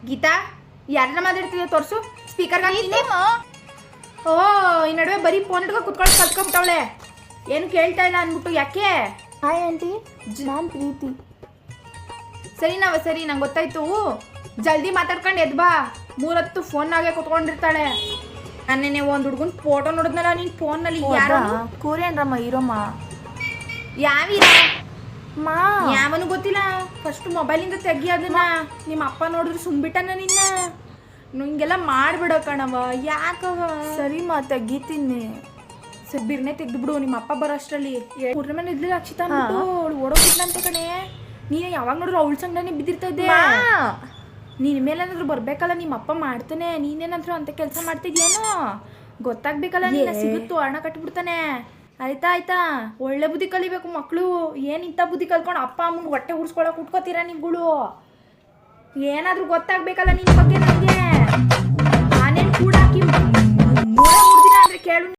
ಗೀತಾ ಯಾರನ್ನ ಮಾತಾಡ್ತಿದ್ಯಾ ತೋರ್ಸು ಸ್ಪೀಕರ್ ಓ ಈ ನಡುವೆ ಬರೀ ಫೋನ್ ಇಟ್ಕೊ ಕುತ್ಕೊಂಡು ಕಲ್ತ್ಕೊಂಬಿಟ್ಟವಳೆ ಏನು ಕೇಳ್ತಾ ಇಲ್ಲ ಅಂದ್ಬಿಟ್ಟು ಯಾಕೆ? ಹಾಯ್ ಆಂಟಿ, ನಾನು ಪ್ರೀತಿ. ಸರಿ ನಂಗೆ ಗೊತ್ತಾಯ್ತು. ಜಲ್ದಿ ಮಾತಾಡ್ಕೊಂಡು ಎದ್ ಬಾ. 3 ಹೊತ್ತು ಫೋನ್ನಾಗೆ ಕುತ್ಕೊಂಡಿರ್ತಾಳೆ. ನಾನೇನೆ ಒಂದು ಹುಡುಗನ ಫೋಟೋ ನೋಡಿದ್ನಲ್ಲ ನಿನ್ನ ಫೋನ್ನಲ್ಲಿ. ಯಾರು? ಕೋರಿಯನ್ ರಮ್ಮ ಹೀರೋಮ್ಮ. ಯಾವೀರ ಮಾ ಯಾವನು ಗೊತ್ತಿಲ್ಲ. ಫಸ್ಟ್ ಮೊಬೈಲಿಂದ ತೆಗಿ ಅದನ್ನ. ನಿಮ್ಮ ಅಪ್ಪ ನೋಡಿದ್ರೆ ಸುಮ್ಬಿಟ್ಟನ ನಿನ್ನ. ಹಿಂಗೆಲ್ಲ ಮಾಡ್ಬಿಡ ಕಣವ. ಯಾಕವ? ಸರಿ ಮಾ ತೆಗಿತೀನಿ. ಬಿರ್ನೆ ತೆಗ್ದುಬಿಡು. ನಿಮ್ಮ ಅಪ್ಪ ಬರೋ ಅಷ್ಟರಲ್ಲಿ ಪೂರ್ಣಿಮೆ ಇದ್ಲಿ ಅಕ್ಷಿತಾ ಅಂದ್ಬಿಟ್ಟು ಅವಳು ಓಡೋಗಿದ್ಲಂತೆ ಕಣೆ. ನೀನು ಯಾವಾಗ ನೋಡ್ರು ಅವಳ ಸಂಗಡನೆ ಬಿದ್ದಿರ್ತಾ ಇದ್ದೆ. ನಿನ್ನ ಮೇಲೇನಾದ್ರೂ ಬರ್ಬೇಕಲ್ಲ, ನಿಮ್ಮ ಅಪ್ಪ ಮಾಡ್ತಾನೆ. ನೀನೇನಾದ್ರೂ ಅಂತ ಕೆಲಸ ಮಾಡ್ತಿದ್ಯೇನೋ ಗೊತ್ತಾಗ್ಬೇಕಲ್ಲ. ನೀನ ಸಿಗುತ್ತೋ ಹಣ ಕಟ್ಬಿಡ್ತಾನೆ. ಆಯ್ತಾ ಒಳ್ಳೆ ಬುದ್ಧಿ ಕಲಿಬೇಕು ಮಕ್ಕಳು. ಏನು ಇಂಥ ಬುದ್ಧಿ ಕಲ್ತ್ಕೊಂಡು ಅಪ್ಪ ಅಮ್ಮನ ಹೊಟ್ಟೆ ಉಡ್ಸ್ಕೊಳಕ್ಕೆ ಉಟ್ಕೋತೀರಾ ನೀವುಗಳು? ಏನಾದರೂ ಗೊತ್ತಾಗ್ಬೇಕಲ್ಲ ನಿನ್ನ ಬಗ್ಗೆ ನನಗೆ.